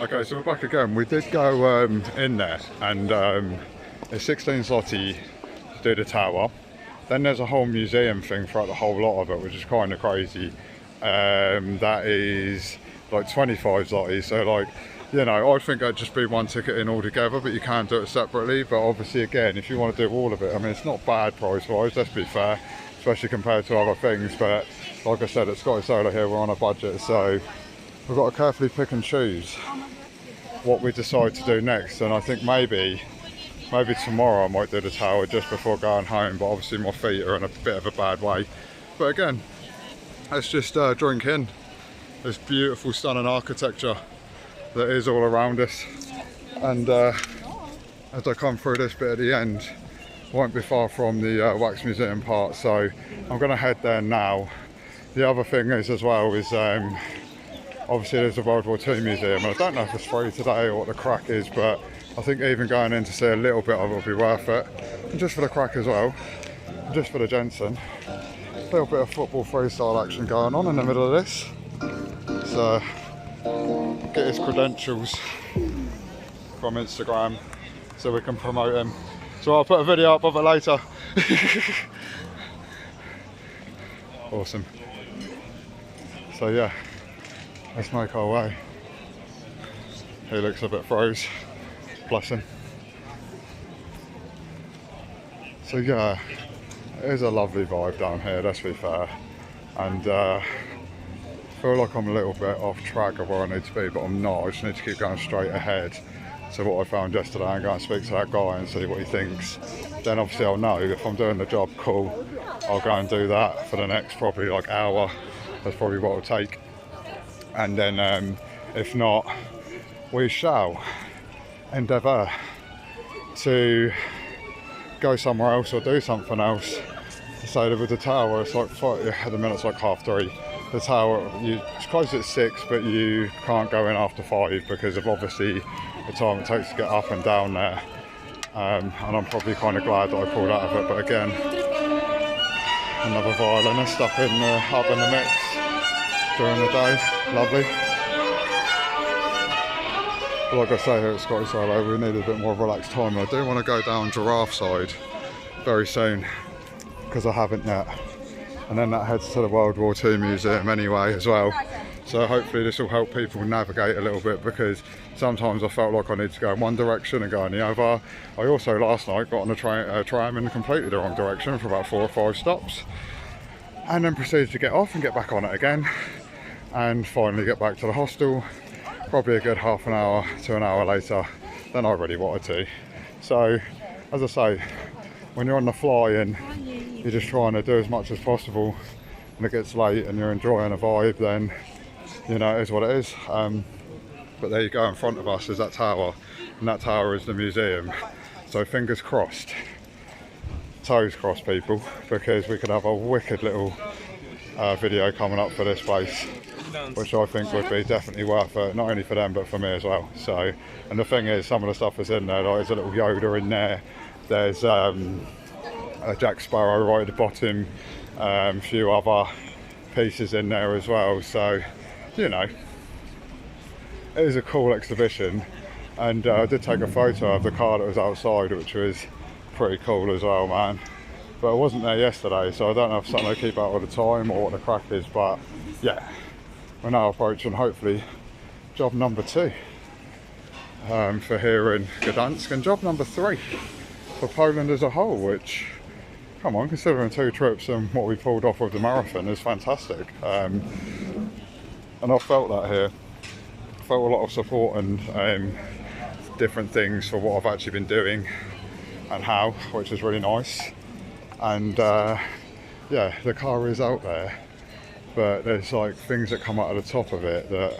Okay, so we're back again. We did go in there, and it's 16 zloty to do the tower. Then there's a whole museum thing throughout the whole lot of it, which is kind of crazy. That is like 25 zloty. So like, you know, I think that'd just be one ticket in altogether, but you can do it separately. But obviously, again, if you want to do all of it, I mean, it's not bad price-wise, let's be fair, especially compared to other things. But like I said, at Scottish Solar here, we're on a budget, so we've got to carefully pick and choose what we decide to do next. And I think maybe tomorrow I might do the tower just before going home, but obviously my feet are in a bit of a bad way. But again, let's just drink in this beautiful, stunning architecture that is all around us. And as I come through this bit at the end, won't be far from the Wax Museum part, so I'm going to head there now. The other thing is as well is obviously there's a World War II museum, and I don't know if it's free today or what the crack is, but I think even going in to see a little bit of it will be worth it. And just for the crack as well, just for the Jensen, a little bit of football freestyle action going on in the middle of this. So get his credentials from Instagram so we can promote him. So I'll put a video up of it later. Awesome. So yeah, let's make our way. He looks a bit froze, bless him. So yeah, it is a lovely vibe down here, let's be fair. And I feel like I'm a little bit off track of where I need to be, but I'm not. I just need to keep going straight ahead. So what I found yesterday, I'm going to speak to that guy and see what he thinks. Then obviously I'll know if I'm doing the job, cool. I'll go and do that for the next probably like hour. That's probably what it'll take. And then if not, we shall endeavour to go somewhere else or do something else. So with the tower, it's like at the minute it's like 3:30. The tower, it's closed at 6, but you can't go in after 5 because of obviously the time it takes to get up and down there. And I'm probably kind of glad that I pulled out of it. But again, another violinist up in the mix during the day, lovely. But like I say here at Scottish Solar, we need a bit more relaxed time. I do want to go down Giraffe side very soon because I haven't yet. And then that heads to the World War II museum anyway as well. So hopefully this will help people navigate a little bit, because sometimes I felt like I need to go in one direction and go in the other. I also last night got on a tram in completely the wrong direction for about 4 or 5 stops, and then proceeded to get off and get back on it again, and finally get back to the hostel probably a good half an hour to an hour later than I really wanted to. So as I say, when you're on the fly and you're just trying to do as much as possible and it gets late and you're enjoying a vibe, then you know, it is what it is. But there you go, in front of us is that tower, and that tower is the museum. So fingers crossed, toes crossed people, because we could have a wicked little video coming up for this place, which I think would be definitely worth it, not only for them but for me as well. So, and the thing is, some of the stuff that's in there, like there's a little Yoda in there, there's a Jack Sparrow right at the bottom, a few other pieces in there as well. So, you know, it is a cool exhibition. And I did take a photo of the car that was outside, which was pretty cool as well, man. But I wasn't there yesterday, so I don't know if something they keep out all the time or what the crack is. But yeah, we're now approaching hopefully job number 2 for here in Gdansk, and job number 3 for Poland as a whole, which, come on, considering 2 trips and what we pulled off with the marathon is fantastic. And I felt that here. I felt a lot of support and different things for what I've actually been doing and how, which is really nice. And yeah, the car is out there, but there's like things that come out of the top of it that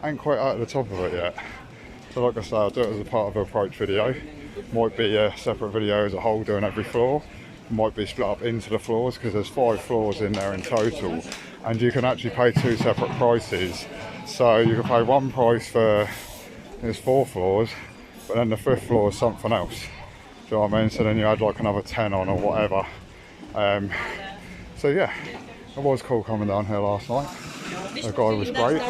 ain't quite out of the top of it yet. So like I say, I'll do it as a part of an approach video. Might be a separate video as a whole doing every floor. Might be split up into the floors, because there's 5 floors in there in total, and you can actually pay 2 separate prices. So you can pay one price for, there's 4 floors, but then the 5th floor is something else. Do you know what I mean? So then you add like another 10 on or whatever. So yeah, it was cool coming down here last night. The guy was great.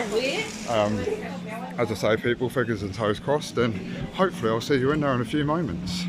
As I say, people, figures and toes crossed, and hopefully I'll see you in there in a few moments.